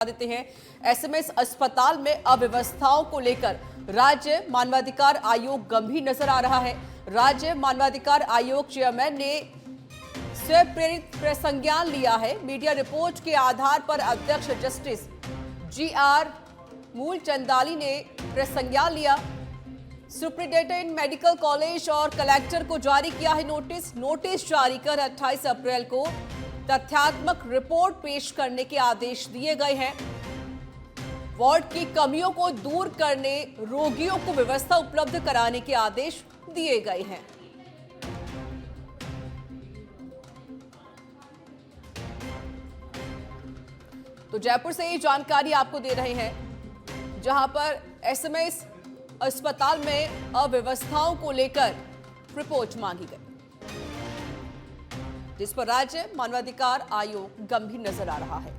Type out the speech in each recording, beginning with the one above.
देते हैं। एसएमएस अस्पताल में अव्यवस्थाओं को लेकर राज्य मानवाधिकार आयोग गंभीर नजर आ रहा है। राज्य मानवाधिकार आयोग चेयरमैन ने स्वयं प्रेरित संज्ञान लिया है। मीडिया रिपोर्ट के आधार पर अध्यक्ष जस्टिस जीआर मूलचंदानी ने प्रेस संज्ञान लिया। सुप्रिंटेंडेंट मेडिकल कॉलेज और कलेक्टर को जारी किया है नोटिस जारी कर 28 अप्रैल को तथ्यात्मक रिपोर्ट पेश करने के आदेश दिए गए हैं। वार्ड की कमियों को दूर करने, रोगियों को व्यवस्था उपलब्ध कराने के आदेश दिए गए हैं। तो जयपुर से ये जानकारी आपको दे रहे हैं, जहां पर एसएमएस अस्पताल में अव्यवस्थाओं को लेकर रिपोर्ट मांगी गई, जिस पर राज्य मानवाधिकार आयोग गंभीर नजर आ रहा है।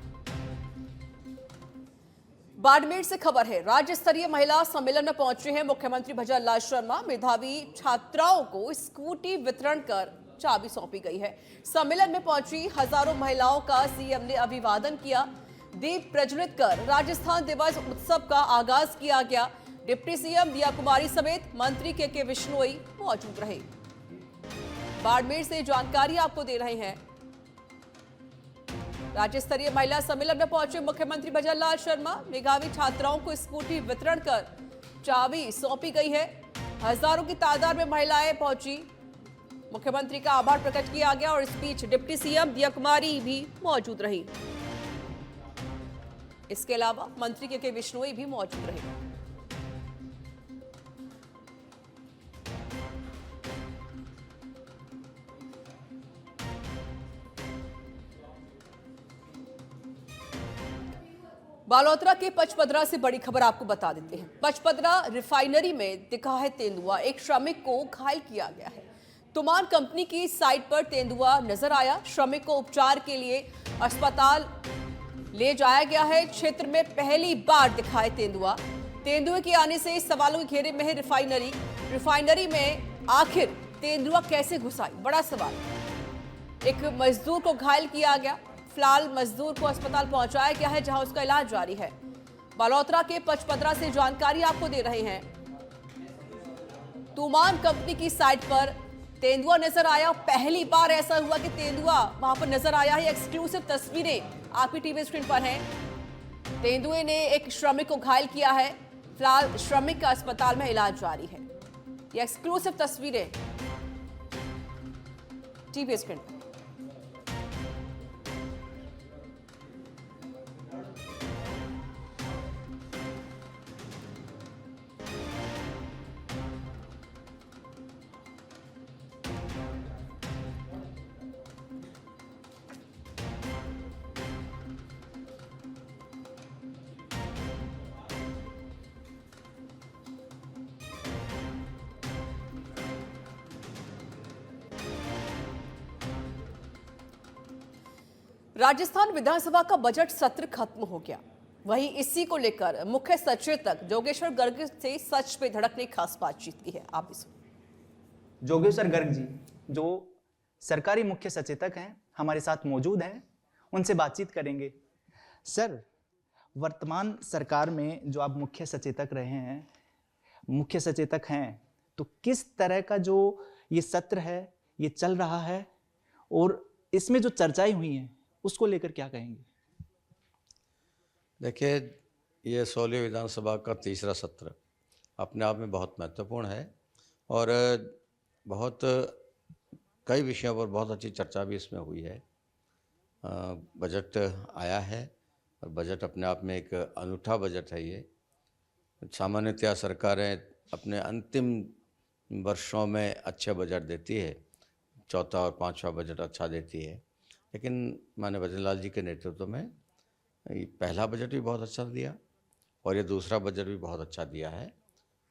बाड़मेर से खबर है, राज्य स्तरीय महिला सम्मेलन में पहुंचे हैं मुख्यमंत्री भजन लाल शर्मा। मेधावी छात्राओं को स्कूटी वितरण कर चाबी सौंपी गई है। सम्मेलन में पहुंची हजारों महिलाओं का सीएम ने अभिवादन किया। दीप प्रज्वलित कर राजस्थान दिवस उत्सव का आगाज किया गया। डिप्टी सीएम दिया कुमारी समेत मंत्री के विश्नोई मौजूद रहे। बाड़मेर से जानकारी आपको दे रहे हैं, राज्य स्तरीय महिला सम्मेलन में पहुंचे मुख्यमंत्री भजन लाल शर्मा। मेधावी छात्राओं को स्कूटी वितरण कर चाबी सौंपी गई है। हजारों की तादाद में महिलाएं पहुंची। मुख्यमंत्री का आभार प्रकट किया गया और इस बीच डिप्टी सीएम दिया कुमारी भी मौजूद रही। इसके अलावा मंत्री के विश्नोई भी मौजूद रहे। बालोतरा के पचपदरा से बड़ी खबर आपको बता देते हैं। पचपदरा रिफाइनरी में दिखा है तेंदुआ। एक श्रमिक को घायल किया गया है। तुमान कंपनी की साइट पर तेंदुआ नजर आया। श्रमिक को उपचार के लिए अस्पताल ले जाया गया है। क्षेत्र में पहली बार दिखा है तेंदुआ। तेंदुए के आने से सवालों के घेरे में है रिफाइनरी में आखिर तेंदुआ कैसे घुसा, बड़ा सवाल। एक मजदूर को घायल किया गया। फिलहाल मजदूर को अस्पताल पहुंचाया गया है, जहां उसका इलाज जारी है। बालोतरा के पचपदरा से जानकारी आपको दे रहे हैं। तुमान कंपनी की साइट पर तेंदुआ नजर आया। पहली बार ऐसा हुआ कि तेंदुआ वहां पर नजर आया है। एक्सक्लूसिव तस्वीरें आपकी टीवी स्क्रीन पर हैं। तेंदुए ने एक श्रमिक को घायल किया है। फिलहाल श्रमिक का अस्पताल में इलाज जारी है। ये एक्सक्लूसिव तस्वीरें टीवी स्क्रीन पर। राजस्थान विधानसभा का बजट सत्र खत्म हो गया। वहीं इसी को लेकर मुख्य सचेतक जोगेश्वर गर्ग से सच पे धड़क ने खास बातचीत की है। आप भी सुनिए। जोगेश्वर गर्ग जी जो सरकारी मुख्य सचेतक हैं, हमारे साथ मौजूद हैं, उनसे बातचीत करेंगे। सर, वर्तमान सरकार में जो आप मुख्य सचेतक रहे हैं, मुख्य सचेतक हैं, तो किस तरह का जो ये सत्र है ये चल रहा है और इसमें जो चर्चाएं हुई हैं उसको लेकर क्या कहेंगे? देखिए, ये 16वीं विधानसभा का तीसरा सत्र अपने आप में बहुत महत्वपूर्ण है और बहुत कई विषयों पर बहुत अच्छी चर्चा भी इसमें हुई है। बजट आया है और बजट अपने आप में एक अनूठा बजट है। ये सामान्यतया सरकारें अपने अंतिम वर्षों में अच्छे बजट देती है, चौथा और पांचवा बजट अच्छा देती है, लेकिन माननीय भजन लाल जी के नेतृत्व में पहला बजट भी बहुत अच्छा दिया और ये दूसरा बजट भी बहुत अच्छा दिया है,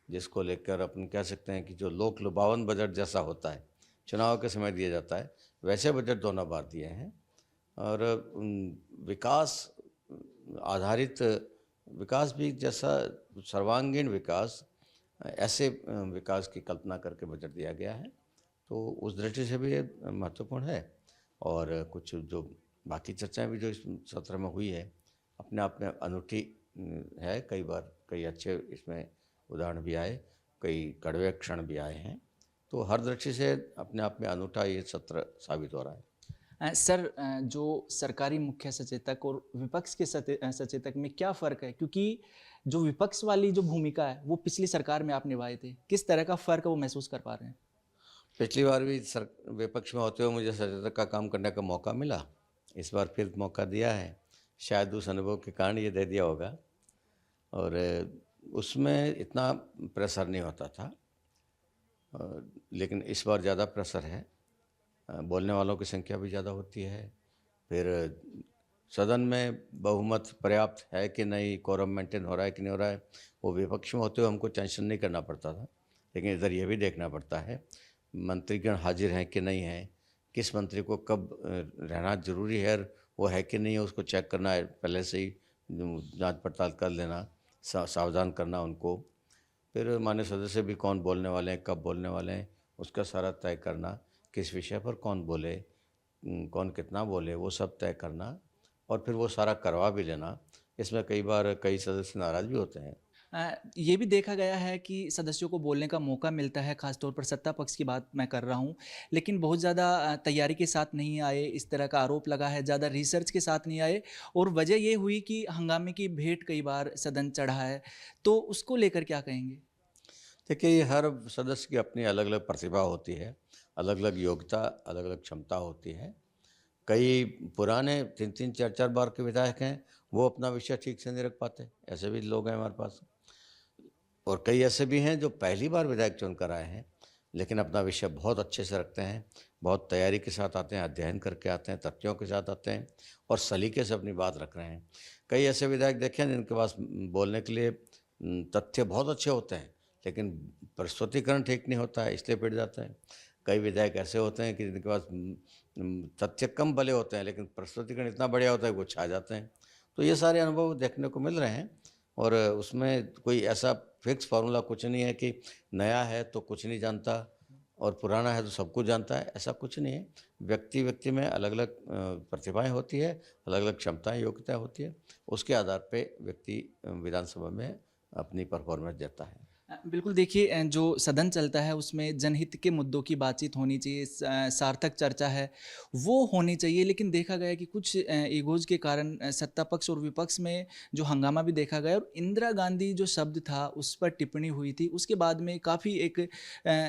जिसको लेकर अपन कह सकते हैं कि जो लोक लुभावन बजट जैसा होता है, चुनाव के समय दिया जाता है, वैसे बजट दोनों बार दिए हैं। और विकास आधारित विकास भी, जैसा सर्वांगीण विकास, ऐसे विकास की कल्पना करके बजट दिया गया है। तो उस दृष्टि से भी ये महत्वपूर्ण है। और कुछ जो बाकी चर्चाएं भी जो इस सत्र में हुई है, अपने आप में अनूठी है। कई बार कई अच्छे इसमें उदाहरण भी आए, कई कड़वे क्षण भी आए हैं। तो हर दृष्टि से अपने आप में अनूठा ये सत्र साबित हो रहा है। सर, जो सरकारी मुख्य सचेतक और विपक्ष के सचेतक में क्या फ़र्क है? क्योंकि जो विपक्ष वाली जो भूमिका है वो पिछली सरकार में आप निभाए थे, किस तरह का फ़र्क वो महसूस कर पा रहे हैं? पिछली बार भी विपक्ष में होते हुए मुझे सचेतक का काम करने का मौका मिला, इस बार फिर मौका दिया है। शायद उस अनुभव के कारण ये दे दिया होगा। और उसमें इतना प्रेशर नहीं होता था, लेकिन इस बार ज़्यादा प्रेशर है। बोलने वालों की संख्या भी ज़्यादा होती है। फिर सदन में बहुमत पर्याप्त है कि नहीं, कोरम मेंटेन हो रहा है कि नहीं हो रहा है, वो विपक्ष में होते हुए हमको टेंशन नहीं करना पड़ता था। लेकिन इधर ये भी देखना पड़ता है मंत्रीगण हाजिर हैं कि नहीं हैं, किस मंत्री को कब रहना जरूरी है, वो है कि नहीं है, उसको चेक करना है, पहले से ही जांच पड़ताल कर लेना, सावधान करना उनको। फिर मान्य सदस्य भी कौन बोलने वाले हैं, कब बोलने वाले हैं, उसका सारा तय करना, किस विषय पर कौन बोले, कौन कितना बोले, वो सब तय करना और फिर वो सारा करवा भी लेना। इसमें कई बार कई सदस्य नाराज़ भी होते हैं। ये भी देखा गया है कि सदस्यों को बोलने का मौका मिलता है, खासतौर पर सत्ता पक्ष की बात मैं कर रहा हूँ, लेकिन बहुत ज़्यादा तैयारी के साथ नहीं आए, इस तरह का आरोप लगा है, ज़्यादा रिसर्च के साथ नहीं आए और वजह ये हुई कि हंगामे की भेंट कई बार सदन चढ़ा है, तो उसको लेकर क्या कहेंगे? देखिए, हर सदस्य की अपनी अलग अलग प्रतिभा होती है, अलग अलग योग्यता, अलग अलग क्षमता होती है। कई पुराने 3-3, 4-4 बार के विधायक हैं, वो अपना विषय ठीक से नहीं रख पाते, ऐसे भी लोग हैं हमारे पास। और कई ऐसे भी हैं जो पहली बार विधायक चुनकर आए हैं, लेकिन अपना विषय बहुत अच्छे से रखते हैं, बहुत तैयारी के साथ आते हैं, अध्ययन करके आते हैं, तथ्यों के साथ आते हैं और सलीके से अपनी बात रख रहे हैं। कई ऐसे विधायक देखे हैं जिनके पास बोलने के लिए तथ्य बहुत अच्छे होते हैं, लेकिन प्रस्तुतिकरण ठीक नहीं होता है, इसलिए पिट जाते हैं। कई विधायक ऐसे होते हैं कि जिनके पास तथ्य कम भले होते हैं, लेकिन प्रस्तुतिकरण इतना बढ़िया होता है कि वो छा जाते हैं। तो ये सारे अनुभव देखने को मिल रहे हैं और उसमें कोई ऐसा फिक्स फार्मूला कुछ नहीं है कि नया है तो कुछ नहीं जानता और पुराना है तो सब कुछ जानता है, ऐसा कुछ नहीं है। व्यक्ति व्यक्ति में अलग अलग प्रतिभाएं होती है, अलग अलग क्षमताएं, योग्यता होती है, उसके आधार पे व्यक्ति विधानसभा में अपनी परफॉर्मेंस देता है। बिल्कुल, देखिए जो सदन चलता है उसमें जनहित के मुद्दों की बातचीत होनी चाहिए, सार्थक चर्चा है वो होनी चाहिए, लेकिन देखा गया कि कुछ ईगोज़ के कारण सत्ता पक्ष और विपक्ष में जो हंगामा भी देखा गया और इंदिरा गांधी जो शब्द था उस पर टिप्पणी हुई थी, उसके बाद में काफ़ी एक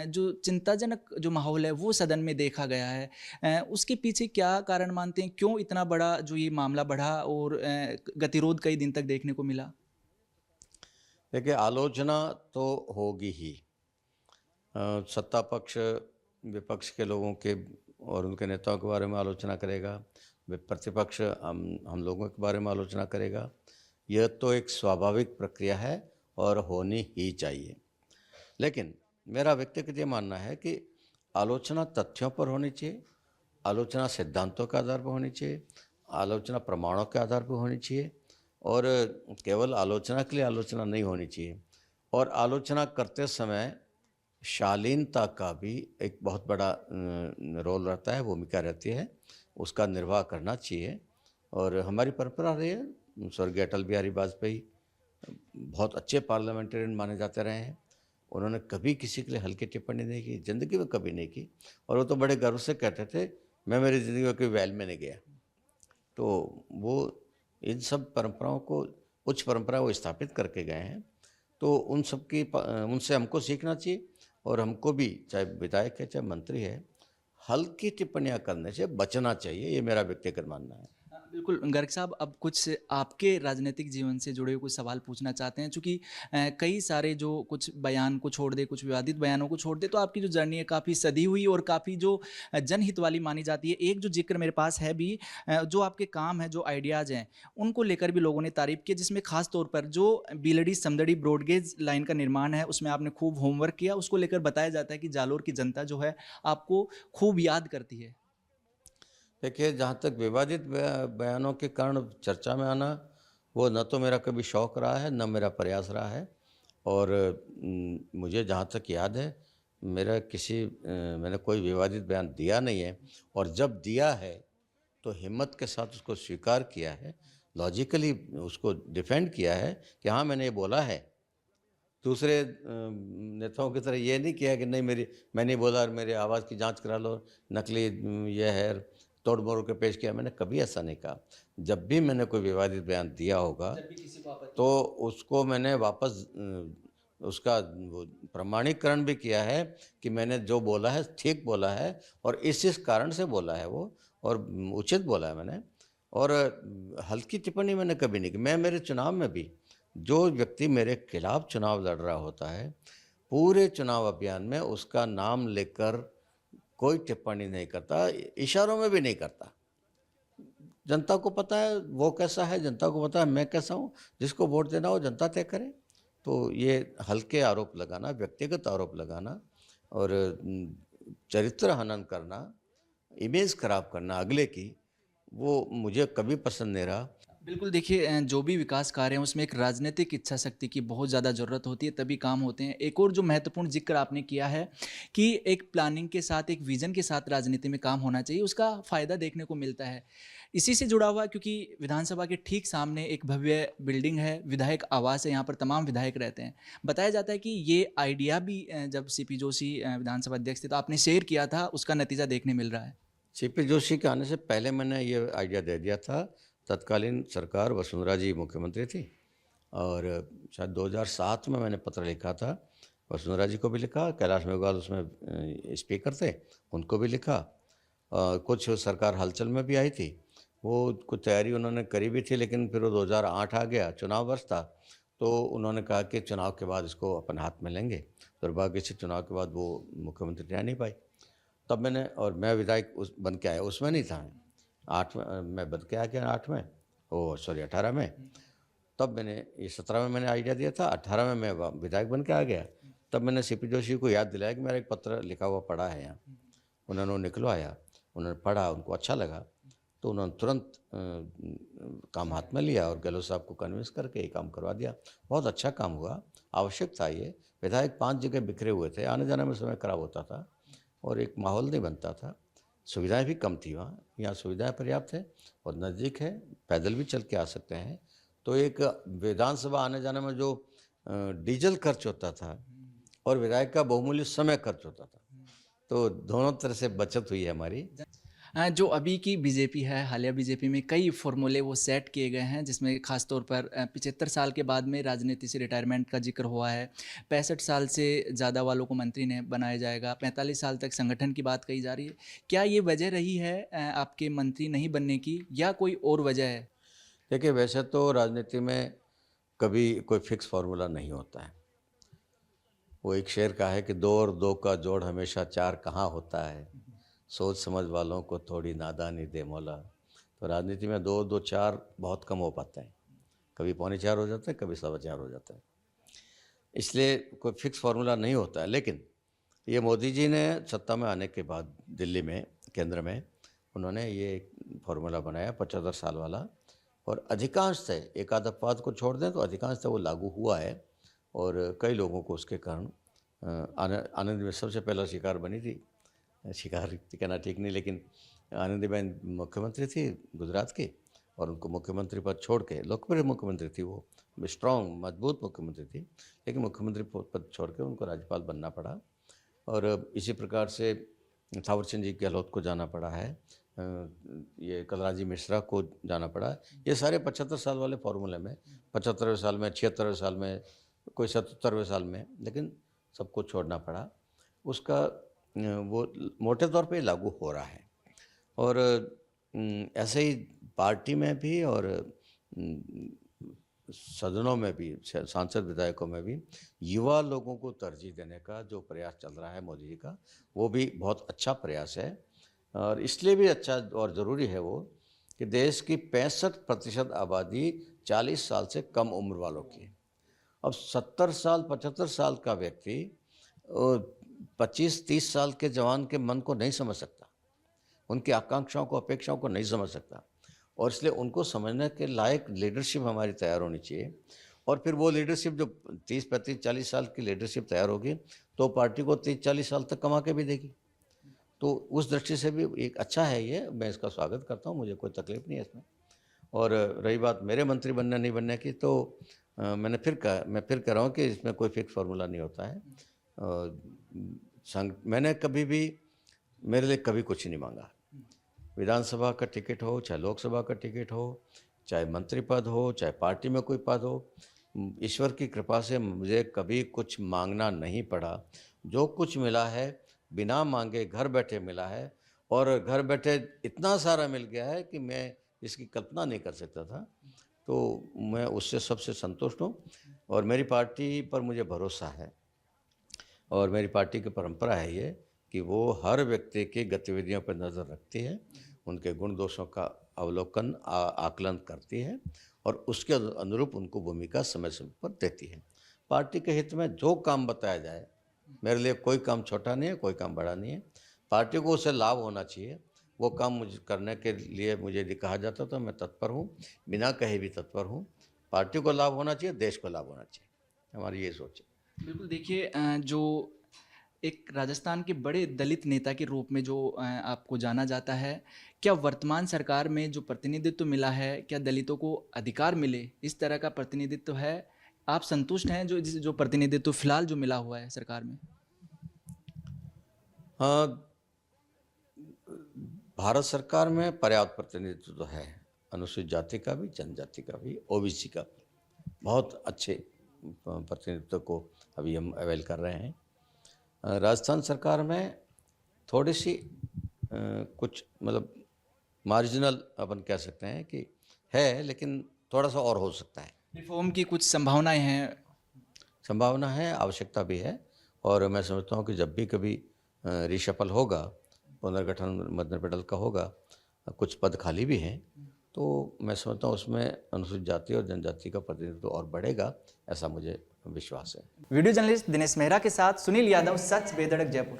जो चिंताजनक जो माहौल है वो सदन में देखा गया है। उसके पीछे क्या कारण मानते हैं, क्यों इतना बड़ा जो ये मामला बढ़ा और गतिरोध कई दिन तक देखने को मिला? देखिए, आलोचना तो होगी ही। सत्ता पक्ष विपक्ष के लोगों के और उनके नेताओं के बारे में आलोचना करेगा, प्रतिपक्ष हम लोगों के बारे में आलोचना करेगा। यह तो एक स्वाभाविक प्रक्रिया है और होनी ही चाहिए। लेकिन मेरा व्यक्तिगत ये मानना है कि आलोचना तथ्यों पर होनी चाहिए, आलोचना सिद्धांतों के आधार पर होनी चाहिए, आलोचना प्रमाणों के आधार पर होनी चाहिए और केवल आलोचना के लिए आलोचना नहीं होनी चाहिए। और आलोचना करते समय शालीनता का भी एक बहुत बड़ा रोल रहता है, भूमिका रहती है, उसका निर्वाह करना चाहिए। और हमारी परंपरा रही है, स्वर्गीय अटल बिहारी वाजपेयी बहुत अच्छे पार्लियामेंटेरियन माने जाते रहे हैं। उन्होंने कभी किसी के लिए हल्की टिप्पणी नहीं की, ज़िंदगी में कभी नहीं की। और वो तो बड़े गर्व से कहते थे, मैं मेरी ज़िंदगी में कभी वैल में नहीं गया। तो वो इन सब परंपराओं को, उच्च परंपरा वो स्थापित करके गए हैं, तो उन सब की उनसे हमको सीखना चाहिए। और हमको भी, चाहे विधायक है चाहे मंत्री है, हल्की टिप्पणियां करने से बचना चाहिए, ये मेरा व्यक्तिगत मानना है। बिल्कुल गर्ग साहब, अब कुछ आपके राजनीतिक जीवन से जुड़े हुए कुछ सवाल पूछना चाहते हैं, चूँकि कई सारे जो कुछ बयान को छोड़ दे, कुछ विवादित बयानों को छोड़ दे, तो आपकी जो जर्नी है काफ़ी सदी हुई और काफ़ी जो जनहित वाली मानी जाती है। एक जो जिक्र मेरे पास है भी, जो आपके काम है, जो आइडियाज़ हैं, उनको लेकर भी लोगों ने तारीफ़ की, जिसमें खास तौर पर जो बीलड़ी समदड़ी ब्रॉडगेज लाइन का निर्माण है उसमें आपने खूब होमवर्क किया। उसको लेकर बताया जाता है कि जालोर की जनता जो है आपको खूब याद करती है। देखिए, जहाँ तक विवादित बयानों के कारण चर्चा में आना, वो न तो मेरा कभी शौक़ रहा है, न मेरा प्रयास रहा है। और मुझे जहाँ तक याद है, मैंने कोई विवादित बयान दिया नहीं है। और जब दिया है तो हिम्मत के साथ उसको स्वीकार किया है, लॉजिकली उसको डिफेंड किया है कि हाँ मैंने ये बोला है। दूसरे नेताओं की तरह ये नहीं किया कि नहीं मैंने नहीं बोला और मेरी आवाज़ की जांच करा लो, नकली ये है, तोड़ मोड़ के पेश किया। मैंने कभी ऐसा नहीं कहा। जब भी मैंने कोई विवादित बयान दिया होगा तो उसको मैंने वापस उसका वो प्रमाणीकरण भी किया है कि मैंने जो बोला है ठीक बोला है और इस कारण से बोला है वो, और उचित बोला है मैंने। और हल्की टिप्पणी मैंने कभी नहीं की। मैं मेरे चुनाव में भी जो व्यक्ति मेरे खिलाफ चुनाव लड़ रहा होता है, पूरे चुनाव अभियान में उसका नाम लेकर कोई टिप्पणी नहीं करता, इशारों में भी नहीं करता। जनता को पता है वो कैसा है, जनता को पता है मैं कैसा हूँ। जिसको वोट देना हो जनता तय करे। तो ये हल्के आरोप लगाना, व्यक्तिगत आरोप लगाना और चरित्र हनन करना, इमेज खराब करना अगले की, वो मुझे कभी पसंद नहीं रहा। बिल्कुल, देखिए जो भी विकास कार्य हैं उसमें एक राजनीतिक इच्छा शक्ति की बहुत ज़्यादा ज़रूरत होती है, तभी काम होते हैं। एक और जो महत्वपूर्ण जिक्र आपने किया है कि एक प्लानिंग के साथ, एक विज़न के साथ राजनीति में काम होना चाहिए, उसका फ़ायदा देखने को मिलता है। इसी से जुड़ा हुआ, क्योंकि विधानसभा के ठीक सामने एक भव्य बिल्डिंग है, विधायक आवास है, यहाँ पर तमाम विधायक रहते हैं। बताया जाता है कि ये आइडिया भी जब सीपी जोशी विधानसभा अध्यक्ष थे तो आपने शेयर किया था, उसका नतीजा देखने मिल रहा है। सीपी जोशी के आने से पहले मैंने ये आइडिया दे दिया था। तत्कालीन सरकार वसुंधरा जी मुख्यमंत्री थी और शायद 2007 में मैंने पत्र लिखा था। वसुंधरा जी को भी लिखा, कैलाश मेघवाल उसमें स्पीकर थे, उनको भी लिखा। कुछ सरकार हलचल में भी आई थी, वो कुछ तैयारी उन्होंने करी भी थी, लेकिन फिर वो 2008 आ गया, चुनाव वर्ष था, तो उन्होंने कहा कि चुनाव के बाद इसको अपन हाथ में लेंगे। दुर्भाग्य से चुनाव के बाद वो मुख्यमंत्री रह नहीं पाई। तब मैंने, और मैं विधायक बन के आया, उसमें नहीं था, 8 में मैं बन के आ गया, 8 में, ओ सॉरी 18 में। तब मैंने ये 17 में मैंने आइडिया दिया था, 18 में मैं विधायक बन के आ गया। तब मैंने सीपी जोशी को याद दिलाया कि मेरा एक पत्र लिखा हुआ पड़ा है यहाँ। उन्होंने निकलवाया, उन्होंने पढ़ा, उनको अच्छा लगा, तो उन्होंने तुरंत काम हाथ में लिया और गहलोत साहब को कन्विंस करके ये काम करवा दिया। बहुत अच्छा काम हुआ, आवश्यक था ये। विधायक 5 जगह बिखरे हुए थे, आने जाने में समय खराब होता था और एक माहौल नहीं बनता था, सुविधाएं भी कम थी वहाँ। यहाँ सुविधाएं पर्याप्त है और नज़दीक है, पैदल भी चल के आ सकते हैं। तो एक विधानसभा आने जाने में जो डीजल खर्च होता था और विधायक का बहुमूल्य समय खर्च होता था, तो दोनों तरह से बचत हुई है हमारी। जो अभी की बीजेपी है, हालिया बीजेपी में कई फॉर्मूले वो सेट किए गए हैं, जिसमें खासतौर पर 75 साल के बाद में राजनीति से रिटायरमेंट का जिक्र हुआ है। 65 साल से ज़्यादा वालों को मंत्री ने बनाया जाएगा। 45 साल तक संगठन की बात कही जा रही है। क्या ये वजह रही है आपके मंत्री नहीं बनने की, या कोई और वजह है? देखिए, वैसे तो राजनीति में कभी कोई फिक्स फार्मूला नहीं होता है। वो एक शेर का है कि 2 और 2 का जोड़ हमेशा 4 कहाँ होता है, सोच समझ वालों को थोड़ी नादानी दे मौला। तो राजनीति में 2 2 4 बहुत कम हो पाता है, कभी 3.25 हो जाता है, कभी 4.25 हो जाता है। इसलिए कोई फिक्स फार्मूला नहीं होता है। लेकिन ये मोदी जी ने सत्ता में आने के बाद दिल्ली में, केंद्र में, उन्होंने ये फार्मूला बनाया 75 साल वाला, और अधिकांशतः, एक आध अपवाद को छोड़ दें तो अधिकांशतः वो लागू हुआ है। और कई लोगों को उसके कारण आनंद में सबसे पहला शिकार बनी थी, शिकार कहना ठीक नहीं, लेकिन आनंदीबेन मुख्यमंत्री थी गुजरात की, और उनको मुख्यमंत्री पद छोड़ के, लोकप्रिय मुख्यमंत्री थी वो, स्ट्रॉन्ग मजबूत मुख्यमंत्री थी, लेकिन मुख्यमंत्री पद छोड़ के उनको राज्यपाल बनना पड़ा। और इसी प्रकार से थावरचंद जी गहलोत को जाना पड़ा है, ये कलराजी मिश्रा को जाना पड़ा। ये सारे 75 साल वाले फॉर्मूले में, 75वें साल में, 76वें साल में, कोई 77वें साल में, लेकिन सबको छोड़ना पड़ा। उसका वो मोटे तौर पे लागू हो रहा है। और ऐसे ही पार्टी में भी और सदनों में भी, सांसद विधायकों में भी युवा लोगों को तरजीह देने का जो प्रयास चल रहा है मोदी जी का, वो भी बहुत अच्छा प्रयास है। और इसलिए भी अच्छा और ज़रूरी है वो कि देश की 65% आबादी 40 साल से कम उम्र वालों की। अब 70 साल 75 साल का व्यक्ति 25-30 साल के जवान के मन को नहीं समझ सकता, उनकी आकांक्षाओं को, अपेक्षाओं को नहीं समझ सकता, और इसलिए उनको समझने के लायक लीडरशिप हमारी तैयार होनी चाहिए। और फिर वो लीडरशिप जो 30, 35, 40 साल की लीडरशिप तैयार होगी तो पार्टी को 30-40 साल तक कमा के भी देगी। तो उस दृष्टि से भी एक अच्छा है ये, मैं इसका स्वागत करता हूँ, मुझे कोई तकलीफ नहीं है इसमें। और रही बात मेरे मंत्री बनने नहीं बनने की, तो मैं फिर कह रहा हूँ कि इसमें कोई फिक्स फार्मूला नहीं होता है। मैंने कभी भी, मेरे लिए कभी कुछ नहीं मांगा। विधानसभा का टिकट हो, चाहे लोकसभा का टिकट हो, चाहे मंत्री पद हो, चाहे पार्टी में कोई पद हो, ईश्वर की कृपा से मुझे कभी कुछ मांगना नहीं पड़ा। जो कुछ मिला है बिना मांगे घर बैठे मिला है, और घर बैठे इतना सारा मिल गया है कि मैं इसकी कल्पना नहीं कर सकता था। तो मैं उससे सबसे संतुष्ट हूँ, और मेरी पार्टी पर मुझे भरोसा है, और मेरी पार्टी की परंपरा है ये कि वो हर व्यक्ति की गतिविधियों पर नज़र रखती है, उनके गुण दोषों का अवलोकन आकलन करती है, और उसके अनुरूप उनको भूमिका समय समय पर देती है। पार्टी के हित में जो काम बताया जाए, मेरे लिए कोई काम छोटा नहीं है, कोई काम बड़ा नहीं है। पार्टी को उससे लाभ होना चाहिए, वो काम मुझे करने के लिए मुझे यदि कहा जाता तो मैं तत्पर हूँ, बिना कहे भी तत्पर हूँ। पार्टी को लाभ होना चाहिए, देश को लाभ होना चाहिए, हमारी ये सोच है। बिल्कुल, देखिए जो एक राजस्थान के बड़े दलित नेता के रूप में जो आपको जाना जाता है, क्या वर्तमान सरकार में जो प्रतिनिधित्व मिला है, क्या दलितों को अधिकार मिले, इस तरह का प्रतिनिधित्व है? आप संतुष्ट हैं जो प्रतिनिधित्व फिलहाल जो मिला हुआ है सरकार में? हाँ, भारत सरकार में पर्याप्त प्रतिनिधित्व तो है, अनुसूचित जाति का भी, जनजाति का भी, ओबीसी का भी। बहुत अच्छे प्रतिनिधित्व को अभी हम अवेल कर रहे हैं। राजस्थान सरकार में थोड़ी सी कुछ मतलब मार्जिनल अपन कह सकते हैं कि है, लेकिन थोड़ा सा और हो सकता है। रिफॉर्म की कुछ संभावनाएं हैं? संभावना है, आवश्यकता भी है, और मैं समझता हूँ कि जब भी कभी रिशफल होगा, पुनर्गठन मंत्रिमंडल का होगा, कुछ पद खाली भी हैं, तो मैं समझता हूँ उसमें अनुसूचित जाति और जनजाति का प्रतिनिधित्व और बढ़ेगा, ऐसा मुझे विश्वास है। वीडियो जर्नलिस्ट दिनेश मेहरा के साथ सुनील यादव, सच बेधड़क, जयपुर।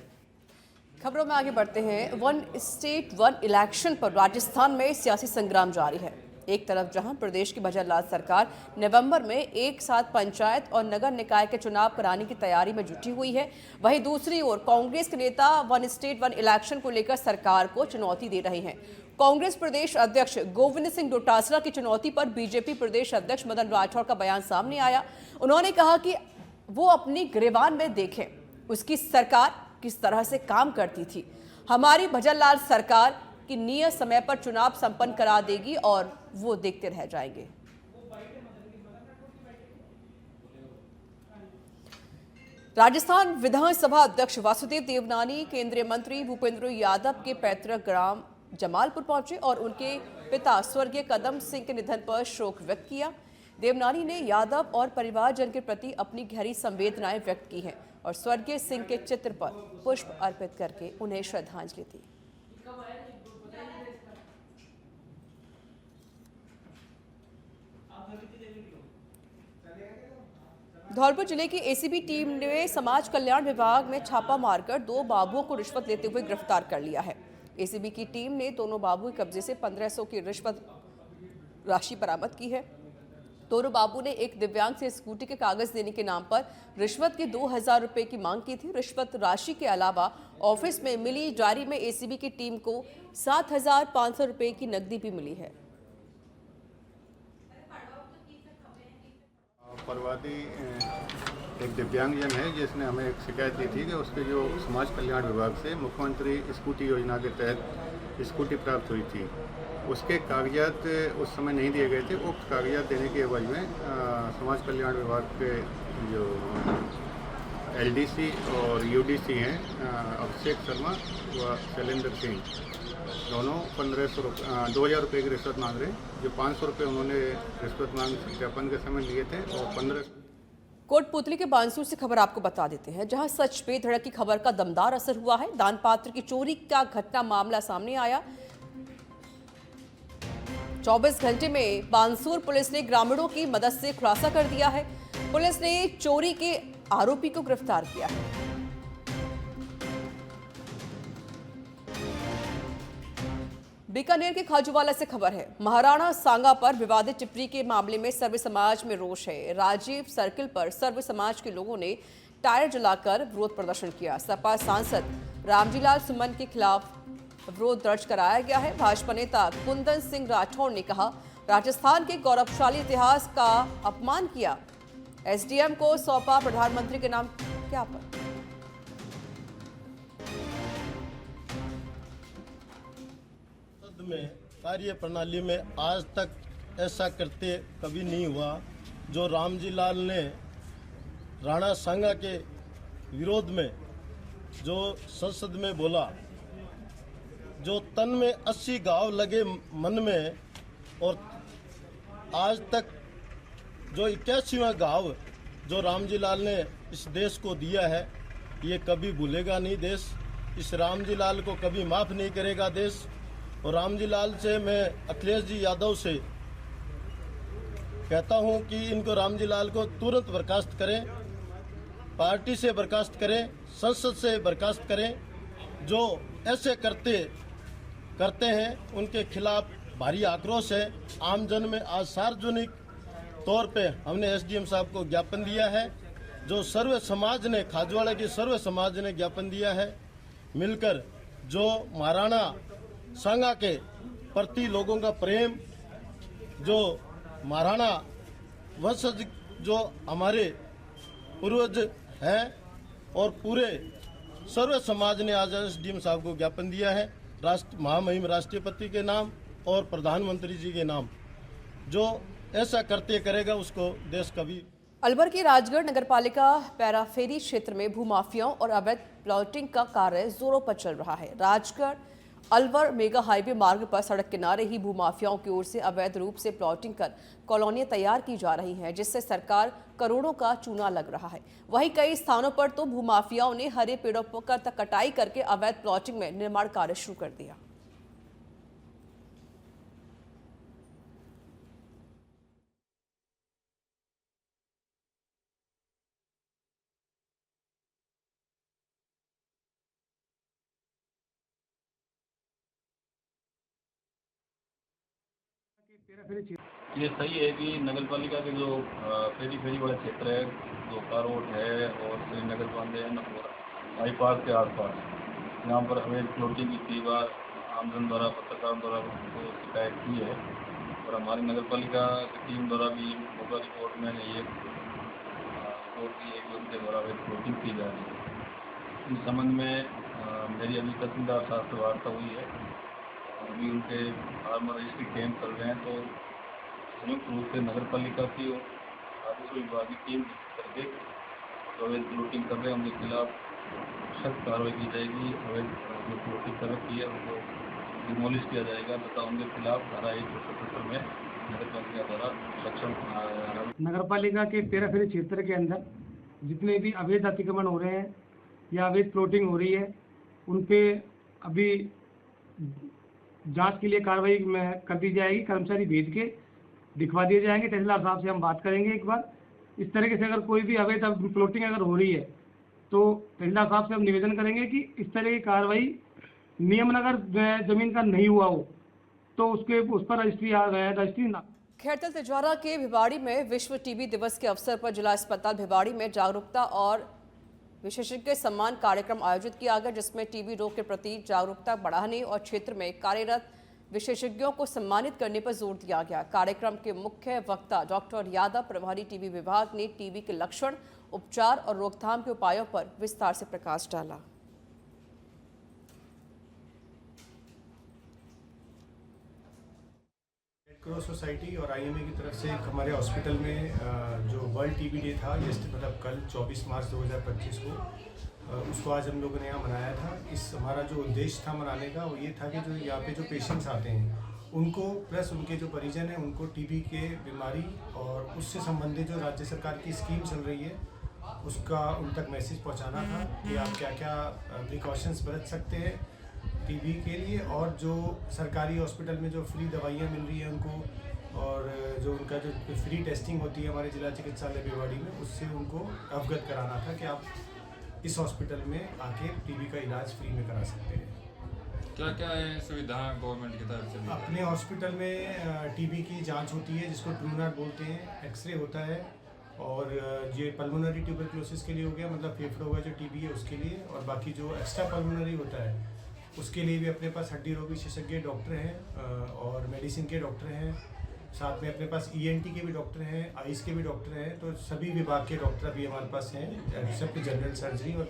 खबरों में आगे बढ़ते हैं। वन स्टेट वन इलेक्शन पर राजस्थान में सियासी संग्राम जारी है। एक तरफ जहां प्रदेश की भजनलाल सरकार नवंबर में एक साथ पंचायत और नगर निकाय के चुनाव कराने की तैयारी में जुटी हुई है, वहीं दूसरी ओर कांग्रेस के नेता वन स्टेट वन इलेक्शन को लेकर सरकार को चुनौती दे रहे हैं। कांग्रेस प्रदेश अध्यक्ष गोविंद सिंह डोटासरा की चुनौती पर बीजेपी प्रदेश अध्यक्ष मदन राठौड़ का बयान सामने आया। उन्होंने कहा कि वो अपनी गिरेबान में देखें उसकी सरकार किस तरह से काम करती थी। हमारी भजनलाल सरकार की नियत समय पर चुनाव संपन्न करा देगी और वो देखते रह जाएंगे। राजस्थान विधानसभा अध्यक्ष वासुदेव देवनानी केंद्रीय मंत्री भूपेंद्र यादव के पैतृक ग्राम जमालपुर पहुंचे और उनके पिता स्वर्गीय कदम सिंह के निधन पर शोक व्यक्त किया। देवनानी ने यादव और परिवारजन के प्रति अपनी गहरी संवेदनाएं व्यक्त की हैं और स्वर्गीय सिंह के चित्र पर पुष्प अर्पित करके उन्हें श्रद्धांजलि दी। धौलपुर जिले की एसीबी टीम ने समाज कल्याण विभाग में छापा मारकर 2 बाबुओं को रिश्वत लेते हुए गिरफ्तार कर लिया है। एसीबी की टीम ने दोनों बाबुओं के कब्जे से 1500 की रिश्वत राशि बरामद की है। दोनों बाबू ने एक दिव्यांग से स्कूटी के कागज देने के नाम पर रिश्वत के 2000 रुपए की मांग की थी। रिश्वत राशि के अलावा ऑफिस में मिली डायरी में एसीबी की टीम को 7500 रुपए की नकदी भी मिली है। परवादी एक दिव्यांगजन है जिसने हमें एक शिकायत दी थी कि उसके जो समाज कल्याण विभाग से मुख्यमंत्री स्कूटी योजना के तहत स्कूटी प्राप्त हुई थी, उसके कागजात उस समय नहीं दिए गए थे। उक्त कागजात देने के एवज में समाज कल्याण विभाग के जो एलडीसी और यूडीसी हैं अभिषेक शर्मा व शैलेंद्र सिंह, दोनों 2000 रुपये की रिश्वत मांग रहे हैं। जो 500 रुपये उन्होंने रिश्वत मांग सत्यापन के समय लिए थे और 15। कोटपुतली के बानसूर से खबर आपको बता देते हैं, जहां सच पे धड़क की खबर का दमदार असर हुआ है। दान पात्र की चोरी का घटना मामला सामने आया। 24 घंटे में बानसूर पुलिस ने ग्रामीणों की मदद से खुलासा कर दिया है। पुलिस ने चोरी के आरोपी को गिरफ्तार किया है। बीकानेर के खाजूवाला से खबर है, महाराणा सांगा पर विवादित टिप्पणी के मामले में सर्व समाज में रोष है। राजीव सर्किल पर सर्व समाज के लोगों ने टायर जलाकर विरोध प्रदर्शन किया। सपा सांसद रामजीलाल सुमन के खिलाफ विरोध दर्ज कराया गया है। भाजपा नेता कुंदन सिंह राठौड़ ने कहा, राजस्थान के गौरवशाली इतिहास का अपमान किया। एसडीएम को सौंपा प्रधानमंत्री के नाम ज्ञापन। में कार्य प्रणाली में आज तक ऐसा करते कभी नहीं हुआ। जो रामजी लाल ने राणा सांगा के विरोध में जो संसद में बोला, जो तन में 80 घाव लगे मन में, और आज तक जो 81वां घाव जो रामजी लाल ने इस देश को दिया है, ये कभी भूलेगा नहीं देश। इस रामजी लाल को कभी माफ़ नहीं करेगा देश। और रामजी लाल से मैं अखिलेश जी यादव से कहता हूं कि इनको रामजी लाल को तुरंत बर्खास्त करें, पार्टी से बर्खास्त करें, संसद से बर्खास्त करें। जो ऐसे करते हैं उनके खिलाफ भारी आक्रोश है। आमजन में आज सार्वजनिक तौर पे हमने एसडीएम साहब को ज्ञापन दिया है। जो सर्व समाज ने, खाजवाड़ा की सर्व समाज ने ज्ञापन दिया है मिलकर। जो महाराणा सांगा के प्रति लोगों का प्रेम, जो महाराणा वंशज जो हमारे पूर्वज हैं, और पूरे सर्व समाज ने आज एसडीएम साहब को ज्ञापन दिया है महामहिम राष्ट्रपति के नाम और प्रधानमंत्री जी के नाम। जो ऐसा करते करेगा उसको देश कभी। अलवर की राजगढ़ नगरपालिका पैराफेरी क्षेत्र में भूमाफियाओं और अवैध प्लॉटिंग का कार्य जोरों पर चल रहा है। राजगढ़ अलवर मेगा हाईवे मार्ग पर सड़क किनारे ही भूमाफियाओं की ओर से अवैध रूप से प्लॉटिंग कर कॉलोनियां तैयार की जा रही हैं, जिससे सरकार करोड़ों का चूना लग रहा है। वहीं कई स्थानों पर तो भूमाफियाओं ने हरे पेड़ों पर कटाई करके अवैध प्लॉटिंग में निर्माण कार्य शुरू कर दिया। ये सही है कि नगर पालिका के जो फेरी वाला क्षेत्र है, जो कारोट है और श्रीनगर बांधेन और बाईपास के आसपास, यहाँ पर अवैध प्लॉटिंग की कई बार आमजन द्वारा, पत्रकारों द्वारा को शिकायत की है। और हमारी नगर पालिका की टीम द्वारा भी मोगा रिपोर्ट में ये रिपोर्ट की है कि उनके द्वारा अवैध प्लॉटिंग की जा रही है। इस संबंध में मेरी अभी तहसीलदार साहब से वार्ता हुई है। अभी उनके फार्मर रजिस्ट्री कैंप कर रहे हैं, तो संयुक्त रूप से नगर पालिका की और राजस्व विभाग की टीम करके जो अवैध प्लॉटिंग कर रहे हैं उनके खिलाफ सख्त कार्रवाई की जाएगी। अवैध जो प्लॉटिंग कर रखी है उनको डिमोलिश किया जाएगा तथा उनके खिलाफ धारा 177 में नगर पालिका द्वारा सक्षम। नगर पालिका के पैराफेरी क्षेत्र के अंदर जितने भी अवैध अतिक्रमण हो रहे हैं या अवैध प्लॉटिंग हो रही है, उन पे अभी जांच के लिए कार्रवाई में कर दी जाएगी। कर्मचारी भेज के दिखवा दिए जाएंगे। तहसीलदार साहब से हम बात करेंगे एक बार। इस तरीके से अगर कोई भी अवैध प्लॉटिंग अगर हो रही है तो तहसीलदार साहब से हम निवेदन करेंगे कि इस तरह की कार्रवाई नियमन अगर जमीन का नहीं हुआ हो तो उस पर रजिस्ट्री ना। खैरतल तिजवारा के भिवाड़ी में विश्व टीबी दिवस के अवसर पर जिला अस्पताल भिवाड़ी में जागरूकता और विशेषज्ञ सम्मान कार्यक्रम आयोजित किया गया, जिसमें टीबी रोग के प्रति जागरूकता बढ़ाने और क्षेत्र में कार्यरत विशेषज्ञों को सम्मानित करने पर जोर दिया गया। कार्यक्रम के मुख्य वक्ता डॉक्टर यादव प्रभारी टीबी विभाग ने टीबी के लक्षण, उपचार और रोकथाम के उपायों पर विस्तार से प्रकाश डाला। क्रॉस सोसाइटी और आईएमए की तरफ से एक हमारे हॉस्पिटल में जो वर्ल्ड टीबी डे था, मतलब कल 24 मार्च 2025 को, उसको आज हम लोगों ने यहाँ मनाया था। इस हमारा जो उद्देश्य था मनाने का वो ये था कि जो यहाँ पे जो पेशेंट्स आते हैं उनको प्लस उनके जो परिजन हैं उनको टीबी के बीमारी और उससे संबंधित जो राज्य सरकार की स्कीम चल रही है उसका उन तक मैसेज पहुँचाना था कि आप क्या क्या प्रिकॉशंस बरत सकते हैं टीबी के लिए, और जो सरकारी हॉस्पिटल में जो फ्री दवाइयाँ मिल रही हैं उनको, और जो उनका जो फ्री टेस्टिंग होती है हमारे जिला चिकित्सालय भिवाड़ी में, उससे उनको अवगत कराना था कि आप इस हॉस्पिटल में आके टीबी का इलाज फ्री में करा सकते हैं। क्या क्या है सुविधा गवर्नमेंट की तरफ से? अपने हॉस्पिटल में टीबी की जांच होती है जिसको ट्रूनाट बोलते हैं, एक्सरे होता है, और ये पल्मोनरी ट्यूबरक्लोसिस के लिए हो गया, मतलब फेफड़ों का जो टीबी है उसके लिए, और बाकी जो एक्स्ट्रा पल्मोनरी होता है उसके लिए भी अपने पास हड्डी रोग विशेषज्ञ डॉक्टर हैं और मेडिसिन के डॉक्टर हैं, साथ में अपने पास ENT के भी डॉक्टर हैं, आइस के भी डॉक्टर हैं, तो सभी विभाग के डॉक्टर अभी हमारे पास हैं, एक्सेप्ट जनरल सर्जरी और